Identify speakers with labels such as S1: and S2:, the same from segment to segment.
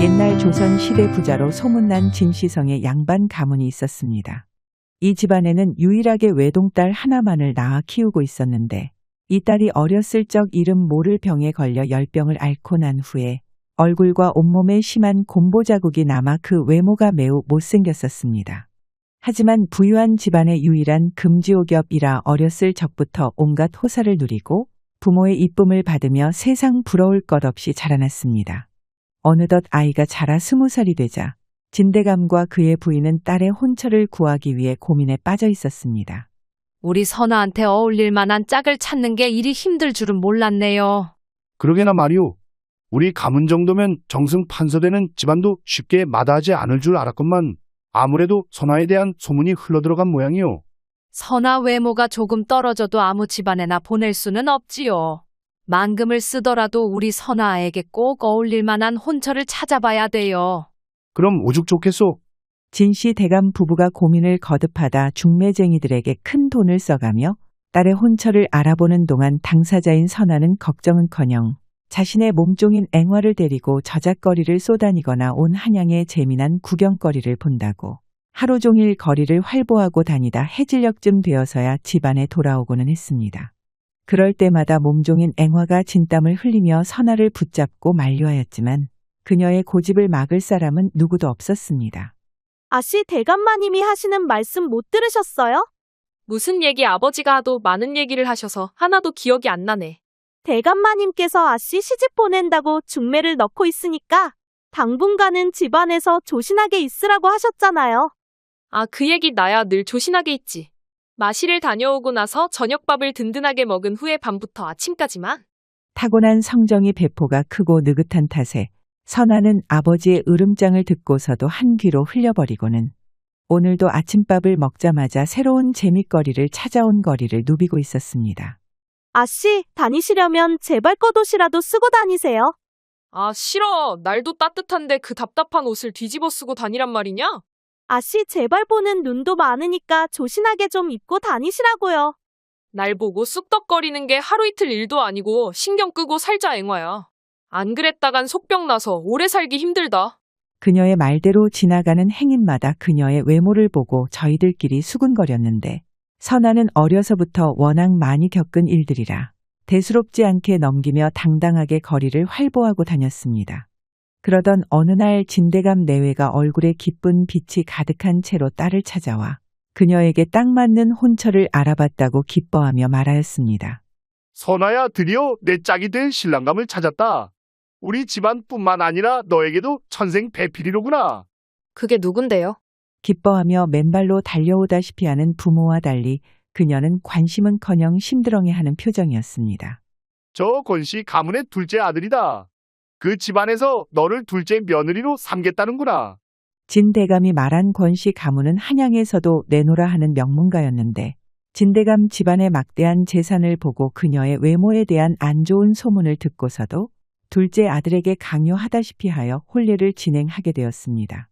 S1: 옛날 조선 시대 부자로 소문난 진시성의 양반 가문이 있었습니다. 이 집안에는 유일하게 외동딸 하나만을 낳아 키우고 있었는데 이 딸이 어렸을 적 이름 모를 병에 걸려 열병을 앓고 난 후에 얼굴과 온몸에 심한 곰보 자국이 남아 그 외모가 매우 못생겼었습니다. 하지만 부유한 집안의 유일한 금지옥엽이라 어렸을 적부터 온갖 호사를 누리고 부모의 이쁨을 받으며 세상 부러울 것 없이 자라났습니다. 어느덧 아이가 자라 20살이 되자 진대감과 그의 부인은 딸의 혼처를 구하기 위해 고민에 빠져 있었습니다.
S2: 우리 선아한테 어울릴 만한 짝을 찾는 게 이리 힘들 줄은 몰랐네요.
S3: 그러게나 말이오. 우리 가문 정도면 정승 판서되는 집안도 쉽게 마다하지 않을 줄 알았건만 아무래도 선아에 대한 소문이 흘러들어간 모양이오.
S2: 선아 외모가 조금 떨어져도 아무 집안에나 보낼 수는 없지요. 만금을 쓰더라도 우리 선아에게 꼭 어울릴 만한 혼처를 찾아봐야 돼요.
S3: 그럼 오죽 좋겠소.
S1: 진씨 대감 부부가 고민을 거듭하다 중매쟁이들에게 큰 돈을 써가며 딸의 혼처를 알아보는 동안 당사자인 선아는 걱정은커녕 자신의 몸종인 앵화를 데리고 저작거리를 쏘다니거나 온 한양의 재미난 구경거리를 본다고 하루 종일 거리를 활보하고 다니다 해질녘쯤 되어서야 집안에 돌아오고는 했습니다. 그럴 때마다 몸종인 앵화가 진땀을 흘리며 선아를 붙잡고 만류하였지만 그녀의 고집을 막을 사람은 누구도 없었습니다.
S4: 아씨 대감마님이 하시는 말씀 못 들으셨어요?
S5: 무슨 얘기 아버지가 하도 많은 얘기를 하셔서 하나도 기억이 안 나네.
S4: 대감마님께서 아씨 시집 보낸다고 중매를 넣고 있으니까 당분간은 집안에서 조신하게 있으라고 하셨잖아요.
S5: 아, 그 얘기 나야 늘 조신하게 있지. 마실을 다녀오고 나서 저녁밥을 든든하게 먹은 후에 밤부터 아침까지만.
S1: 타고난 성정이 배포가 크고 느긋한 탓에 선아는 아버지의 으름장을 듣고서도 한 귀로 흘려버리고는 오늘도 아침밥을 먹자마자 새로운 재밌거리를 찾아온 거리를 누비고 있었습니다.
S4: 아씨 다니시려면 제발 겉옷이라도 쓰고 다니세요.
S5: 아, 싫어. 날도 따뜻한데 그 답답한 옷을 뒤집어 쓰고 다니란 말이냐?
S4: 아씨 제발 보는 눈도 많으니까 조신하게 좀 입고 다니시라고요.
S5: 날 보고 쑥덕거리는 게 하루 이틀 일도 아니고 신경 끄고 살자 앵화야. 안 그랬다간 속병 나서 오래 살기 힘들다.
S1: 그녀의 말대로 지나가는 행인마다 그녀의 외모를 보고 저희들끼리 수군거렸는데 선아는 어려서부터 워낙 많이 겪은 일들이라 대수롭지 않게 넘기며 당당하게 거리를 활보하고 다녔습니다. 그러던 어느 날 진대감 내외가 얼굴에 기쁜 빛이 가득한 채로 딸을 찾아와 그녀에게 딱 맞는 혼처를 알아봤다고 기뻐하며 말하였습니다.
S3: 선아야, 드디어 내 짝이 될 신랑감을 찾았다. 우리 집안뿐만 아니라 너에게도 천생 배필이로구나.
S5: 그게 누군데요?
S1: 기뻐하며 맨발로 달려오다시피 하는 부모와 달리 그녀는 관심은커녕 심드렁해하는 표정이었습니다.
S3: 저 권씨 가문의 둘째 아들이다. 그 집안에서 너를 둘째 며느리로 삼겠다는구나.
S1: 진대감이 말한 권씨 가문은 한양에서도 내노라 하는 명문가였는데 진대감 집안의 막대한 재산을 보고 그녀의 외모에 대한 안 좋은 소문을 듣고서도 둘째 아들에게 강요하다시피 하여 혼례를 진행하게 되었습니다.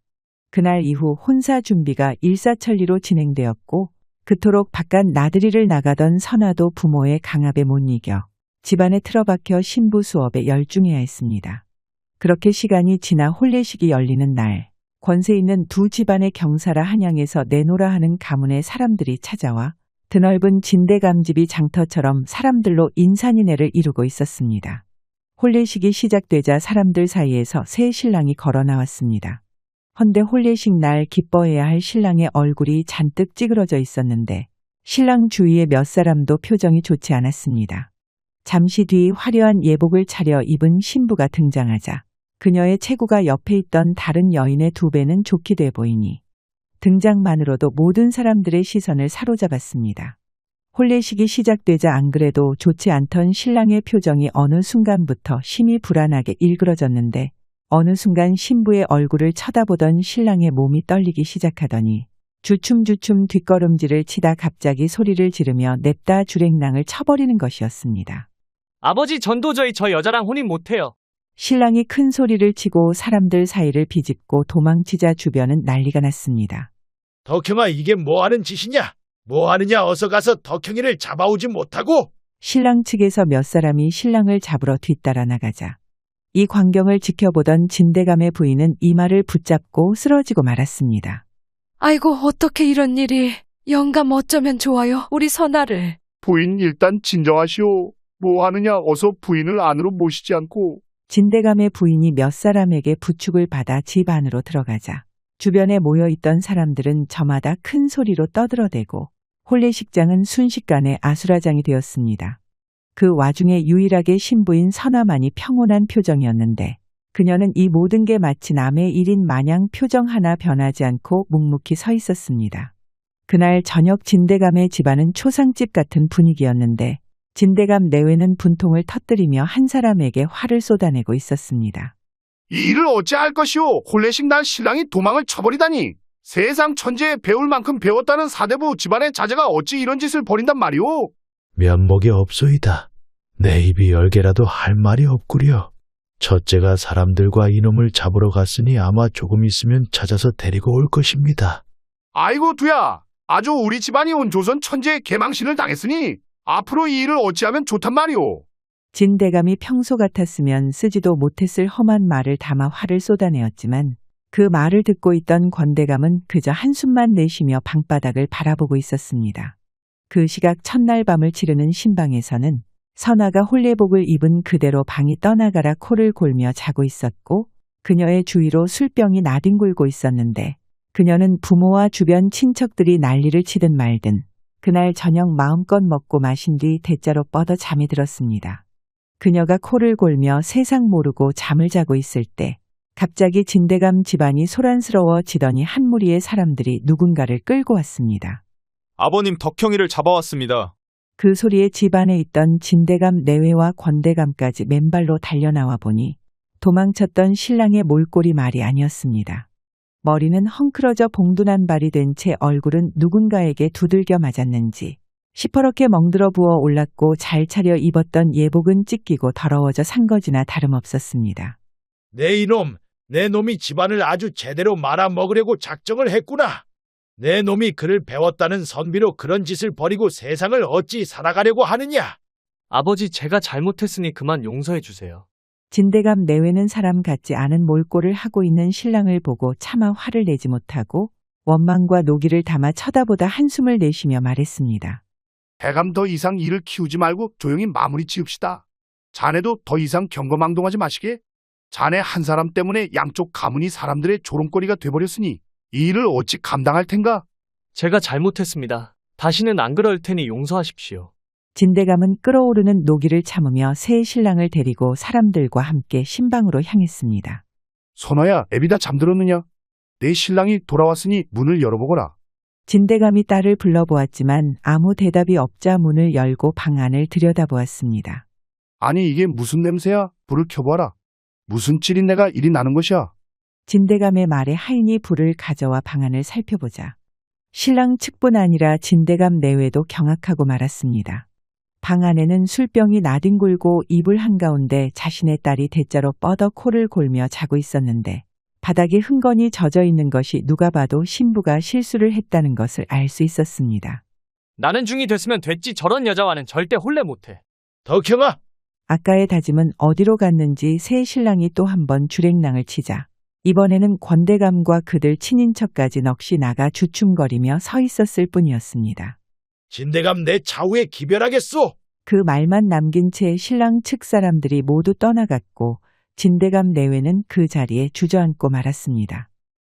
S1: 그날 이후 혼사 준비가 일사천리로 진행되었고 그토록 바깥 나들이를 나가던 선아도 부모의 강압에 못 이겨 집안에 틀어박혀 신부 수업에 열중해야 했습니다. 그렇게 시간이 지나 혼례식이 열리는 날 권세 있는 두 집안의 경사라 한양에서 내노라 하는 가문의 사람들이 찾아와 드넓은 진대감집이 장터처럼 사람들로 인산인해를 이루고 있었습니다. 혼례식이 시작되자 사람들 사이에서 새 신랑이 걸어 나왔습니다. 헌데 혼례식 날 기뻐해야 할 신랑의 얼굴이 잔뜩 찌그러져 있었는데 신랑 주위의 몇 사람도 표정이 좋지 않았습니다. 잠시 뒤 화려한 예복을 차려 입은 신부가 등장하자 그녀의 체구가 옆에 있던 다른 여인의 2배는 좋게 돼 보이니 등장만으로도 모든 사람들의 시선을 사로잡았습니다. 혼례식이 시작되자 안 그래도 좋지 않던 신랑의 표정이 어느 순간부터 심히 불안하게 일그러졌는데 어느 순간 신부의 얼굴을 쳐다보던 신랑의 몸이 떨리기 시작하더니 주춤주춤 뒷걸음질을 치다 갑자기 소리를 지르며 냅다 주랭랑을 쳐버리는 것이었습니다.
S6: 아버지 전 도저히 저 여자랑 혼인 못해요.
S1: 신랑이 큰 소리를 치고 사람들 사이를 비집고 도망치자 주변은 난리가 났습니다.
S7: 덕형아, 이게 뭐하는 짓이냐? 뭐하느냐? 어서 가서 덕형이를 잡아오지 못하고.
S1: 신랑 측에서 몇 사람이 신랑을 잡으러 뒤따라 나가자 이 광경을 지켜보던 진대감의 부인은 이마를 붙잡고 쓰러지고 말았습니다.
S2: 아이고, 어떻게 이런 일이. 영감 어쩌면 좋아요, 우리 선아를.
S3: 부인 일단 진정하시오. 뭐 하느냐 어서 부인을 안으로 모시지 않고.
S1: 진대감의 부인이 몇 사람에게 부축을 받아 집 안으로 들어가자 주변에 모여있던 사람들은 저마다 큰 소리로 떠들어대고 혼례식장은 순식간에 아수라장이 되었습니다. 그 와중에 유일하게 신부인 선아만이 평온한 표정이었는데 그녀는 이 모든 게 마치 남의 일인 마냥 표정 하나 변하지 않고 묵묵히 서 있었습니다. 그날 저녁 진대감의 집안은 초상집 같은 분위기였는데 진대감 내외는 분통을 터뜨리며 한 사람에게 화를 쏟아내고 있었습니다.
S3: 이 일을 어찌할 것이오. 혼례식 날 신랑이 도망을 쳐버리다니. 세상 천재에 배울 만큼 배웠다는 사대부 집안의 자제가 어찌 이런 짓을 벌인단 말이오.
S7: 면목이 없소이다. 내 입이 열개라도 할 말이 없구려. 첫째가 사람들과 이놈을 잡으러 갔으니 아마 조금 있으면 찾아서 데리고 올 것입니다.
S3: 아이고 두야. 아주 우리 집안이 온 조선 천재의 개망신을 당했으니 앞으로 이 일을 어찌하면 좋단 말이오.
S1: 진대감이 평소 같았으면 쓰지도 못했을 험한 말을 담아 화를 쏟아내었지만 그 말을 듣고 있던 권대감은 그저 한숨만 내쉬며 방바닥을 바라보고 있었습니다. 그 시각 첫날 밤을 치르는 신방에서는 선아가 혼례복을 입은 그대로 방이 떠나가라 코를 골며 자고 있었고 그녀의 주위로 술병이 나뒹굴고 있었는데 그녀는 부모와 주변 친척들이 난리를 치든 말든 그날 저녁 마음껏 먹고 마신 뒤 대자로 뻗어 잠이 들었습니다. 그녀가 코를 골며 세상 모르고 잠을 자고 있을 때 갑자기 진대감 집안이 소란스러워지더니 한 무리의 사람들이 누군가를 끌고 왔습니다.
S8: 아버님 덕형이를 잡아왔습니다.
S1: 그 소리에 집 안에 있던 진대감 내외와 권대감까지 맨발로 달려나와 보니 도망쳤던 신랑의 몰골이 말이 아니었습니다. 머리는 헝클어져 봉둔한 발이 된 채 얼굴은 누군가에게 두들겨 맞았는지 시퍼렇게 멍들어 부어 올랐고 잘 차려 입었던 예복은 찢기고 더러워져 산 거지나 다름없었습니다.
S7: 내 이놈, 내 놈이 집안을 아주 제대로 말아먹으려고 작정을 했구나. 내 놈이 그를 배웠다는 선비로 그런 짓을 벌이고 세상을 어찌 살아가려고 하느냐.
S6: 아버지, 제가 잘못했으니 그만 용서해 주세요.
S1: 진대감 내외는 사람 같지 않은 몰골을 하고 있는 신랑을 보고 차마 화를 내지 못하고 원망과 노기를 담아 쳐다보다 한숨을 내쉬며 말했습니다.
S3: 대감 더 이상 일을 키우지 말고 조용히 마무리 지읍시다. 자네도 더 이상 경거망동하지 마시게. 자네 한 사람 때문에 양쪽 가문이 사람들의 조롱거리가 돼버렸으니 이 일을 어찌 감당할 텐가?
S6: 제가 잘못했습니다. 다시는 안 그럴 테니 용서하십시오.
S1: 진대감은 끓어오르는 노기를 참으며 새 신랑을 데리고 사람들과 함께 신방으로 향했습니다.
S3: 선아야, 애비 다 잠들었느냐? 내 신랑이 돌아왔으니 문을 열어보거라.
S1: 진대감이 딸을 불러보았지만 아무 대답이 없자 문을 열고 방 안을 들여다보았습니다.
S3: 아니 이게 무슨 냄새야? 불을 켜보아라. 무슨 찌린내가 이리 나는 것이야?
S1: 진대감의 말에 하인이 불을 가져와 방 안을 살펴보자 신랑 측뿐 아니라 진대감 내외도 경악하고 말았습니다. 방 안에는 술병이 나뒹굴고 이불 한가운데 자신의 딸이 대자로 뻗어 코를 골며 자고 있었는데 바닥에 흥건히 젖어 있는 것이 누가 봐도 신부가 실수를 했다는 것을 알 수 있었습니다.
S6: 나는 중이 됐으면 됐지, 저런 여자와는 절대 혼례 못해.
S7: 덕형아,
S1: 아까의 다짐은 어디로 갔는지 새 신랑이 또 한 번 주랭랑을 치자 이번에는 권대감과 그들 친인척까지 넋이 나가 주춤거리며 서 있었을 뿐이었습니다.
S7: 진대감 내 차후에 기별하겠소.
S1: 그 말만 남긴 채 신랑 측 사람들이 모두 떠나갔고 진대감 내외는 그 자리에 주저앉고 말았습니다.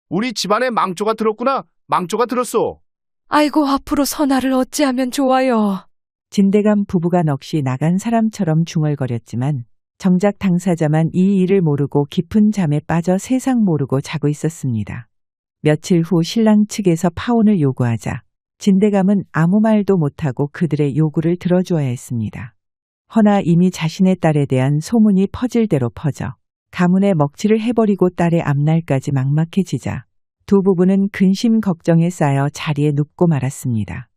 S3: 우리 집안에 망조가 들었구나. 망조가 들었소.
S2: 아이고, 앞으로 선아를 어찌하면 좋아요.
S1: 진대감 부부가 넋이 나간 사람처럼 중얼거렸지만 정작 당사자만 이 일을 모르고 깊은 잠에 빠져 세상 모르고 자고 있었습니다. 며칠 후 신랑 측에서 파혼을 요구하자 진대감은 아무 말도 못하고 그들의 요구를 들어주어야 했습니다. 허나 이미 자신의 딸에 대한 소문이 퍼질 대로 퍼져 가문에 먹칠을 해버리고 딸의 앞날까지 막막해지자 두 부부는 근심 걱정에 쌓여 자리에 눕고 말았습니다.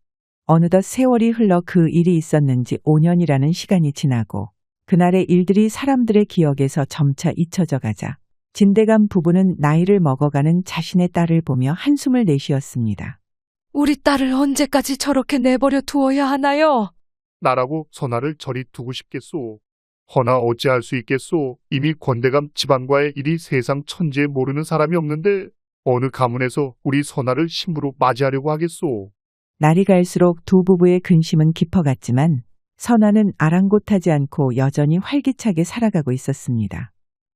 S1: 어느덧 세월이 흘러 그 일이 있었는지 5년이라는 시간이 지나고 그날의 일들이 사람들의 기억에서 점차 잊혀져 가자 진대감 부부는 나이를 먹어가는 자신의 딸을 보며 한숨을 내쉬었습니다.
S2: 우리 딸을 언제까지 저렇게 내버려 두어야 하나요?
S3: 나라고 선아를 저리 두고 싶겠소. 허나 어찌할 수 있겠소. 이미 권대감 집안과의 일이 세상 천지에 모르는 사람이 없는데 어느 가문에서 우리 선아를 신부로 맞이하려고 하겠소.
S1: 날이 갈수록 두 부부의 근심은 깊어갔지만 선아는 아랑곳하지 않고 여전히 활기차게 살아가고 있었습니다.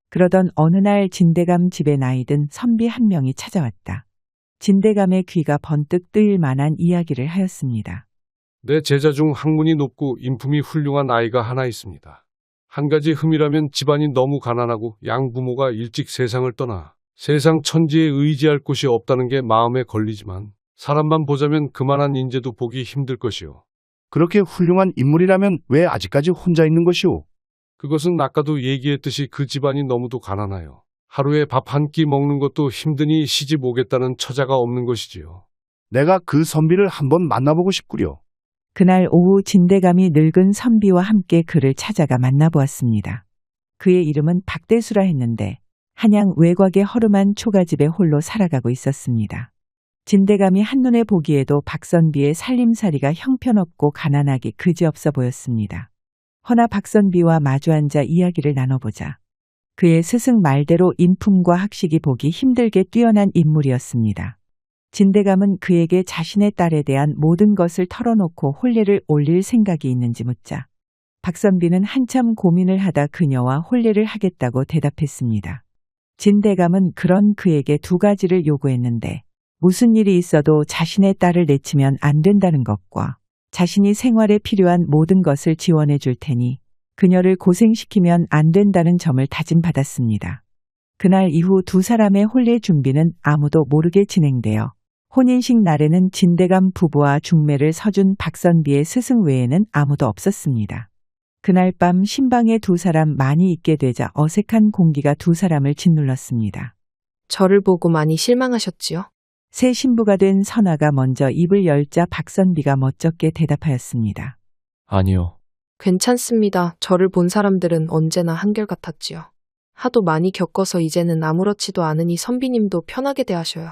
S1: 그러던 어느 날 진대감 집에 나이든 선비 한 명이 찾아왔다. 진대감의 귀가 번뜩 뜨일 만한 이야기를 하였습니다.
S9: 내 제자 중 학문이 높고 인품이 훌륭한 아이가 하나 있습니다. 한 가지 흠이라면 집안이 너무 가난하고 양부모가 일찍 세상을 떠나 세상 천지에 의지할 곳이 없다는 게 마음에 걸리지만 사람만 보자면 그만한 인재도 보기 힘들 것이요.
S3: 그렇게 훌륭한 인물이라면 왜 아직까지 혼자 있는 것이오?
S9: 그것은 아까도 얘기했듯이 그 집안이 너무도 가난하여 하루에 밥 한 끼 먹는 것도 힘드니 시집 오겠다는 처자가 없는 것이지요.
S3: 내가 그 선비를 한번 만나보고 싶구려.
S1: 그날 오후 진대감이 늙은 선비와 함께 그를 찾아가 만나보았습니다. 그의 이름은 박대수라 했는데 한양 외곽의 허름한 초가집에 홀로 살아가고 있었습니다. 진대감이 한눈에 보기에도 박선비의 살림살이가 형편없고 가난하기 그지없어 보였습니다. 허나 박선비와 마주 앉아 이야기를 나눠보자 그의 스승 말대로 인품과 학식이 보기 힘들게 뛰어난 인물이었습니다. 진대감은 그에게 자신의 딸에 대한 모든 것을 털어놓고 혼례를 올릴 생각이 있는지 묻자 박선비는 한참 고민을 하다 그녀와 혼례를 하겠다고 대답했습니다. 진대감은 그런 그에게 두 가지를 요구했는데 무슨 일이 있어도 자신의 딸을 내치면 안 된다는 것과 자신이 생활에 필요한 모든 것을 지원해 줄 테니 그녀를 고생시키면 안 된다는 점을 다짐받았습니다. 그날 이후 두 사람의 혼례 준비는 아무도 모르게 진행되어 혼인식 날에는 진대감 부부와 중매를 서준 박선비의 스승 외에는 아무도 없었습니다. 그날 밤 신방에 두 사람 많이 있게 되자 어색한 공기가 두 사람을 짓눌렀습니다.
S5: 저를 보고 많이 실망하셨지요?
S1: 새 신부가 된 선아가 먼저 입을 열자 박선비가 멋쩍게 대답하였습니다.
S8: 아니요.
S5: 괜찮습니다. 저를 본 사람들은 언제나 한결같았지요. 하도 많이 겪어서 이제는 아무렇지도 않으니 선비님도 편하게 대하셔요.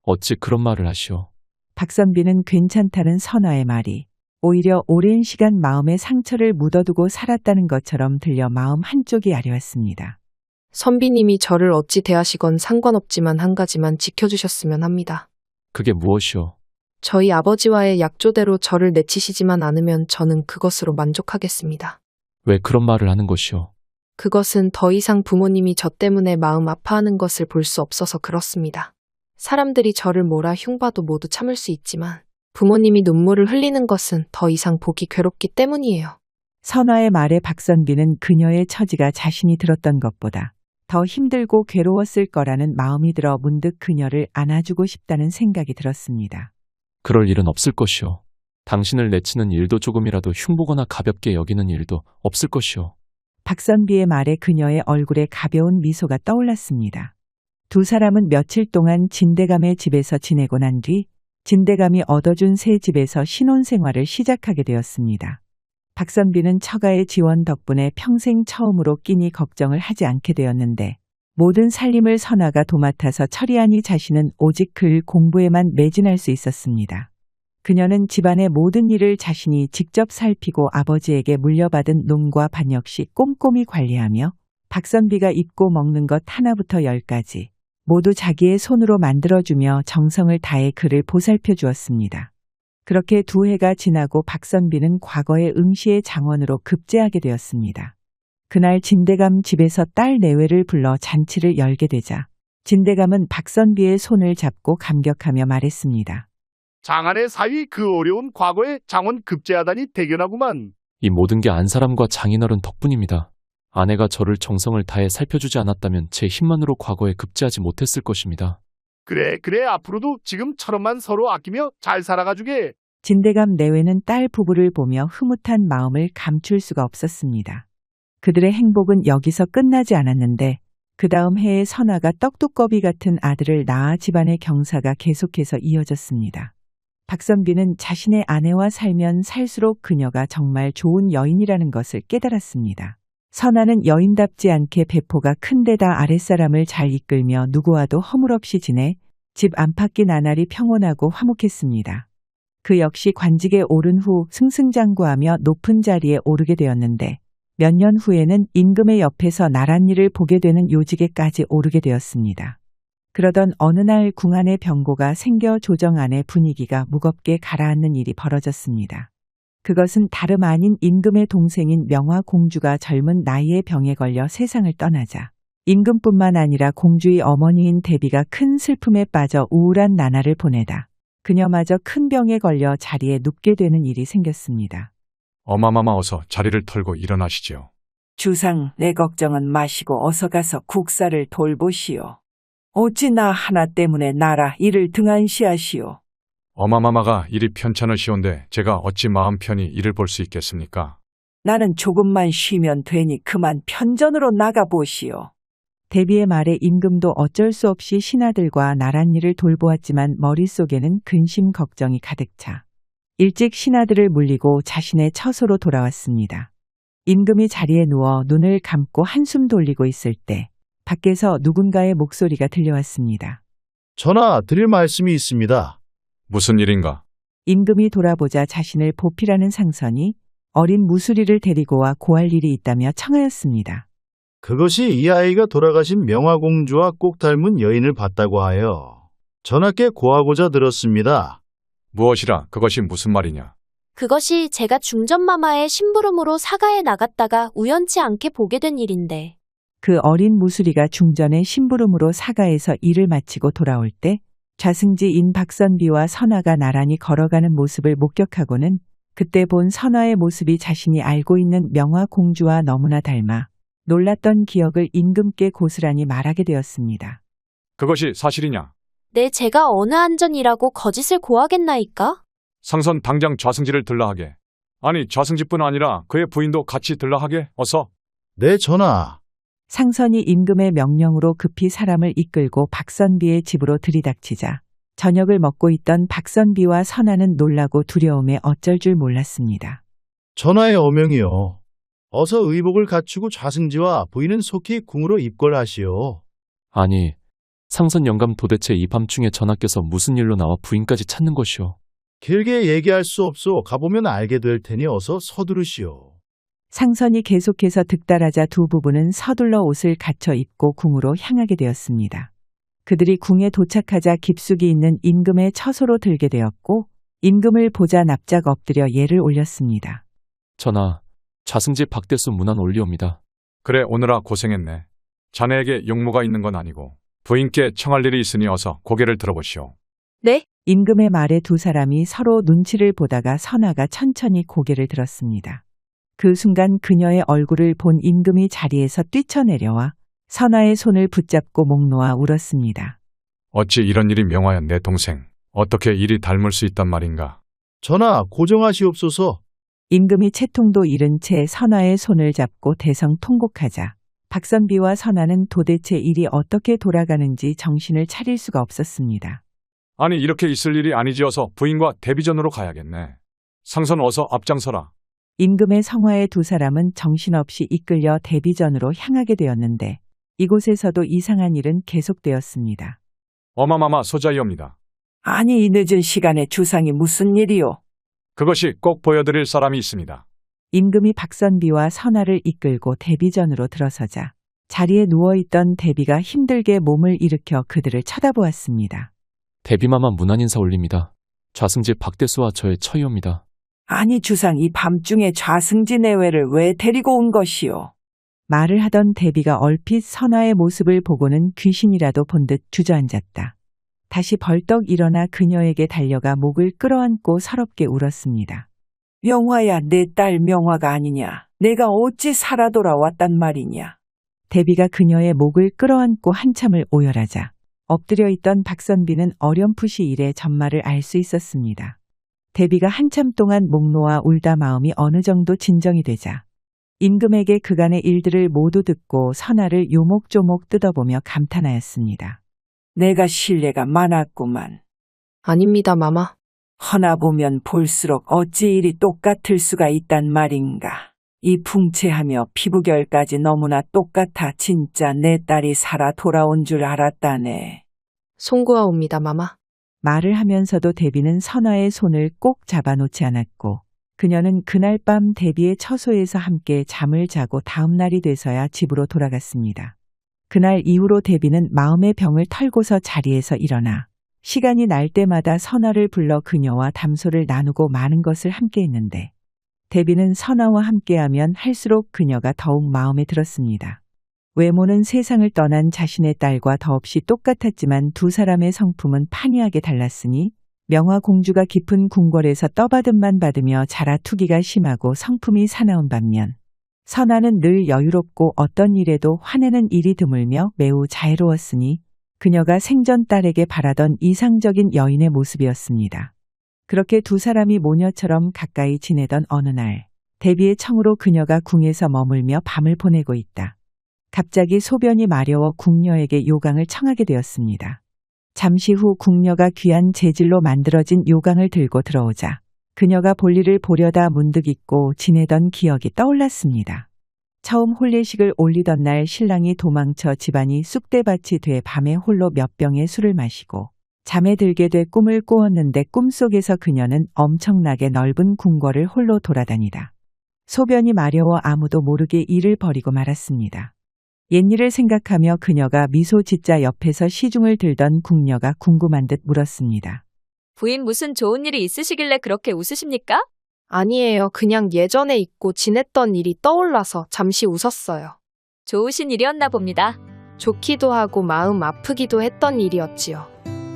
S8: 어찌 그런 말을 하시오.
S1: 박선비는 괜찮다는 선아의 말이 오히려 오랜 시간 마음의 상처를 묻어두고 살았다는 것처럼 들려 마음 한쪽이 아려왔습니다.
S5: 선비님이 저를 어찌 대하시건 상관없지만 한 가지만 지켜주셨으면 합니다.
S8: 그게 무엇이오?
S5: 저희 아버지와의 약조대로 저를 내치시지만 않으면 저는 그것으로 만족하겠습니다.
S8: 왜 그런 말을 하는 것이오?
S5: 그것은 더 이상 부모님이 저 때문에 마음 아파하는 것을 볼 수 없어서 그렇습니다. 사람들이 저를 뭐라 흉봐도 모두 참을 수 있지만 부모님이 눈물을 흘리는 것은 더 이상 보기 괴롭기 때문이에요.
S1: 선아의 말에 박선비는 그녀의 처지가 자신이 들었던 것보다 더 힘들고 괴로웠을 거라는 마음이 들어 문득 그녀를 안아주고 싶다는 생각이 들었습니다.
S8: 그럴 일은 없을 것이오. 당신을 내치는 일도 조금이라도 흉보거나 가볍게 여기는 일도 없을 것이오.
S1: 박선비의 말에 그녀의 얼굴에 가벼운 미소가 떠올랐습니다. 두 사람은 며칠 동안 진대감의 집에서 지내고 난 뒤 진대감이 얻어준 새 집에서 신혼생활을 시작하게 되었습니다. 박선비는 처가의 지원 덕분에 평생 처음으로 끼니 걱정을 하지 않게 되었는데 모든 살림을 선아가 도맡아서 처리하니 자신은 오직 글 공부에만 매진할 수 있었습니다. 그녀는 집안의 모든 일을 자신이 직접 살피고 아버지에게 물려받은 농과 반 역시 꼼꼼히 관리하며 박선비가 입고 먹는 것 하나부터 열까지 모두 자기의 손으로 만들어주며 정성을 다해 그를 보살펴 주었습니다. 그렇게 두 해가 지나고 박선비는 과거의 응시의 장원으로 급제하게 되었습니다. 그날 진대감 집에서 딸 내외를 불러 잔치를 열게 되자 진대감은 박선비의 손을 잡고 감격하며 말했습니다.
S3: 장안의 사위 그 어려운 과거에 장원 급제하다니 대견하구만.
S8: 이 모든 게 안사람과 장인어른 덕분입니다. 아내가 저를 정성을 다해 살펴주지 않았다면 제 힘만으로 과거에 급제하지 못했을 것입니다.
S3: 그래 앞으로도 지금처럼만 서로 아끼며 잘 살아가주게.
S1: 진대감 내외는 딸 부부를 보며 흐뭇한 마음을 감출 수가 없었습니다. 그들의 행복은 여기서 끝나지 않았는데 그 다음 해에 선아가 떡두꺼비 같은 아들을 낳아 집안의 경사가 계속해서 이어졌습니다. 박선비는 자신의 아내와 살면 살수록 그녀가 정말 좋은 여인이라는 것을 깨달았습니다. 선아는 여인답지 않게 배포가 큰 데다 아랫사람을 잘 이끌며 누구와도 허물없이 지내 집 안팎이 나날이 평온하고 화목했습니다. 그 역시 관직에 오른 후 승승장구하며 높은 자리에 오르게 되었는데 몇 년 후에는 임금의 옆에서 나랏일을 보게 되는 요직에까지 오르게 되었습니다. 그러던 어느 날 궁 안에 병고가 생겨 조정 안의 분위기가 무겁게 가라앉는 일이 벌어졌습니다. 그것은 다름 아닌 임금의 동생인 명화 공주가 젊은 나이에 병에 걸려 세상을 떠나자 임금뿐만 아니라 공주의 어머니인 대비가 큰 슬픔에 빠져 우울한 나날을 보내다 그녀마저 큰 병에 걸려 자리에 눕게 되는 일이 생겼습니다.
S10: 어마마마 어서 자리를 털고 일어나시지요.
S1: 주상, 내 걱정은 마시고 어서 가서 국사를 돌보시오. 어찌 나 하나 때문에 나라 일을 등한시하시오.
S10: 어마마마가 일이 편찮으시온데 제가 어찌 마음 편히 일을 볼 수 있겠습니까?
S1: 나는 조금만 쉬면 되니 그만 편전으로 나가보시오. 대비의 말에 임금도 어쩔 수 없이 신하들과 나랏일을 돌보았지만 머릿속에는 근심 걱정이 가득 차 일찍 신하들을 물리고 자신의 처소로 돌아왔습니다. 임금이 자리에 누워 눈을 감고 한숨 돌리고 있을 때 밖에서 누군가의 목소리가 들려왔습니다.
S7: 전하, 드릴 말씀이 있습니다.
S10: 무슨 일인가?
S1: 임금이 돌아보자 자신을 보필하는 상선이 어린 무수리를 데리고 와 고할 일이 있다며 청하였습니다.
S7: 그것이 이 아이가 돌아가신 명화공주와 꼭 닮은 여인을 봤다고 하여 전하께 고하고자 들었습니다.
S10: 무엇이라 그것이 무슨 말이냐?
S4: 그것이 제가 중전마마의 심부름으로 사가에 나갔다가 우연치 않게 보게 된 일인데.
S1: 그 어린 무수리가 중전의 심부름으로 사가에서 일을 마치고 돌아올 때 좌승지인 박선비와 선화가 나란히 걸어가는 모습을 목격하고는 그때 본 선화의 모습이 자신이 알고 있는 명화 공주와 너무나 닮아 놀랐던 기억을 임금께 고스란히 말하게 되었습니다.
S10: 그것이 사실이냐?
S4: 네, 제가 어느 안전이라고 거짓을 고하겠나이까?
S10: 상선 당장 좌승지를 들라하게. 아니 좌승지뿐 아니라 그의 부인도 같이 들라하게 어서.
S7: 네, 전하.
S1: 상선이 임금의 명령으로 급히 사람을 이끌고 박선비의 집으로 들이닥치자 저녁을 먹고 있던 박선비와 선화는 놀라고 두려움에 어쩔 줄 몰랐습니다.
S7: 전하의 어명이요. 어서 의복을 갖추고 좌승지와 부인은 속히 궁으로 입궐하시오.
S8: 아니, 상선 영감 도대체 이 밤중에 전하께서 무슨 일로 나와 부인까지 찾는 것이오?
S7: 길게 얘기할 수 없소. 가보면 알게 될 테니 어서 서두르시오.
S1: 상선이 계속해서 득달하자 두 부부는 서둘러 옷을 갖춰 입고 궁으로 향하게 되었습니다. 그들이 궁에 도착하자 깊숙이 있는 임금의 처소로 들게 되었고 임금을 보자 납작 엎드려 예를 올렸습니다.
S8: 전하, 좌승지 박대수 문안 올리옵니다.
S10: 그래 오느라 고생했네. 자네에게 용무가 있는 건 아니고 부인께 청할 일이 있으니 어서 고개를 들어보시오.
S4: 네?
S1: 임금의 말에 두 사람이 서로 눈치를 보다가 선화가 천천히 고개를 들었습니다. 그 순간 그녀의 얼굴을 본 임금이 자리에서 뛰쳐내려와 선화의 손을 붙잡고 목 놓아 울었습니다.
S10: 어찌 이런 일이 명화야 내 동생. 어떻게 일이 닮을 수 있단 말인가.
S7: 전하, 고정하시옵소서.
S1: 임금이 채통도 잃은 채 선화의 손을 잡고 대성통곡하자 박선비와 선화는 도대체 일이 어떻게 돌아가는지 정신을 차릴 수가 없었습니다.
S10: 아니 이렇게 있을 일이 아니지어서 부인과 대비전으로 가야겠네. 상선 어서 앞장서라.
S1: 임금의 성화의 두 사람은 정신없이 이끌려 대비전으로 향하게 되었는데 이곳에서도 이상한 일은 계속되었습니다.
S10: 어마마마 소자이옵니다.
S1: 아니 이 늦은 시간에 주상이 무슨 일이오?
S10: 그것이 꼭 보여드릴 사람이 있습니다.
S1: 임금이 박선비와 선화를 이끌고 대비전으로 들어서자 자리에 누워있던 대비가 힘들게 몸을 일으켜 그들을 쳐다보았습니다.
S8: 대비마마 문안 인사 올립니다. 좌승지 박대수와 저의 처이옵니다.
S1: 아니 주상 이 밤중에 좌승지 내외를 왜 데리고 온 것이오? 말을 하던 대비가 얼핏 선화의 모습을 보고는 귀신이라도 본 듯 주저앉았다. 다시 벌떡 일어나 그녀에게 달려가 목을 끌어안고 서럽게 울었습니다. 명화야, 내 딸 명화가 아니냐. 내가 어찌 살아 돌아왔단 말이냐. 대비가 그녀의 목을 끌어안고 한참을 오열하자 엎드려 있던 박선비는 어렴풋이 일의 전말을 알 수 있었습니다. 대비가 한참 동안 목 놓아 울다 마음이 어느 정도 진정이 되자 임금에게 그간의 일들을 모두 듣고 선화를 요목조목 뜯어보며 감탄하였습니다. 내가 신뢰가 많았구만.
S5: 아닙니다, 마마.
S1: 허나 보면 볼수록 어찌 일이 똑같을 수가 있단 말인가. 이 풍채하며 피부결까지 너무나 똑같아 진짜 내 딸이 살아 돌아온 줄 알았다네.
S5: 송구하옵니다, 마마.
S1: 말을 하면서도 대비는 선화의 손을 꼭 잡아놓지 않았고 그녀는 그날 밤 대비의 처소에서 함께 잠을 자고 다음 날이 돼서야 집으로 돌아갔습니다. 그날 이후로 대비는 마음의 병을 털고서 자리에서 일어나 시간이 날 때마다 선아를 불러 그녀와 담소를 나누고 많은 것을 함께 했는데 대비는 선아와 함께하면 할수록 그녀가 더욱 마음에 들었습니다. 외모는 세상을 떠난 자신의 딸과 더없이 똑같았지만 두 사람의 성품은 판이하게 달랐으니 명화 공주가 깊은 궁궐에서 떠받음만 받으며 자라 투기가 심하고 성품이 사나운 반면 선아는 늘 여유롭고 어떤 일에도 화내는 일이 드물며 매우 자애로웠으니 그녀가 생전 딸에게 바라던 이상적인 여인의 모습이었습니다. 그렇게 두 사람이 모녀처럼 가까이 지내던 어느 날 대비의 청으로 그녀가 궁에서 머물며 밤을 보내고 있다. 갑자기 소변이 마려워 궁녀에게 요강을 청하게 되었습니다. 잠시 후 궁녀가 귀한 재질로 만들어진 요강을 들고 들어오자 그녀가 볼일을 보려다 문득 잊고 지내던 기억이 떠올랐습니다. 처음 혼례식을 올리던 날 신랑이 도망쳐 집안이 쑥대밭이 돼 밤에 홀로 몇 병의 술을 마시고 잠에 들게 돼 꿈을 꾸었는데 꿈속에서 그녀는 엄청나게 넓은 궁궐을 홀로 돌아다니다 소변이 마려워 아무도 모르게 일을 벌이고 말았습니다. 옛일을 생각하며 그녀가 미소 짓자 옆에서 시중을 들던 궁녀가 궁금한 듯 물었습니다.
S11: 부인 무슨 좋은 일이 있으시길래 그렇게 웃으십니까?
S5: 아니에요. 그냥 예전에 잊고 지냈던 일이 떠올라서 잠시 웃었어요.
S11: 좋으신 일이었나 봅니다.
S5: 좋기도 하고 마음 아프기도 했던 일이었지요.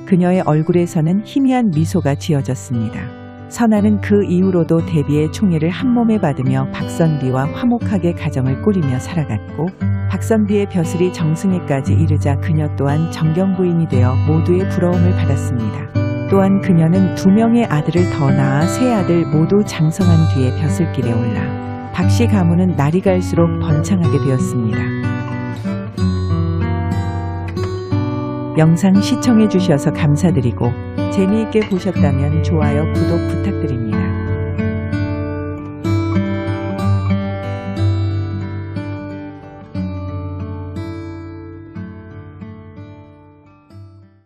S1: 그녀의 얼굴에서는 희미한 미소가 지어졌습니다. 선아는 그 이후로도 대비의 총애를 한몸에 받으며 박선비와 화목하게 가정을 꾸리며 살아갔고 박선비의 벼슬이 정승에까지 이르자 그녀 또한 정경부인이 되어 모두의 부러움을 받았습니다. 또한 그녀는 2명의 아들을 더 낳아 3아들 모두 장성한 뒤에 벼슬길에 올라 박씨 가문은 날이 갈수록 번창하게 되었습니다. 영상 시청해 주셔서 감사드리고 재미있게 보셨다면 좋아요, 구독 부탁드립니다.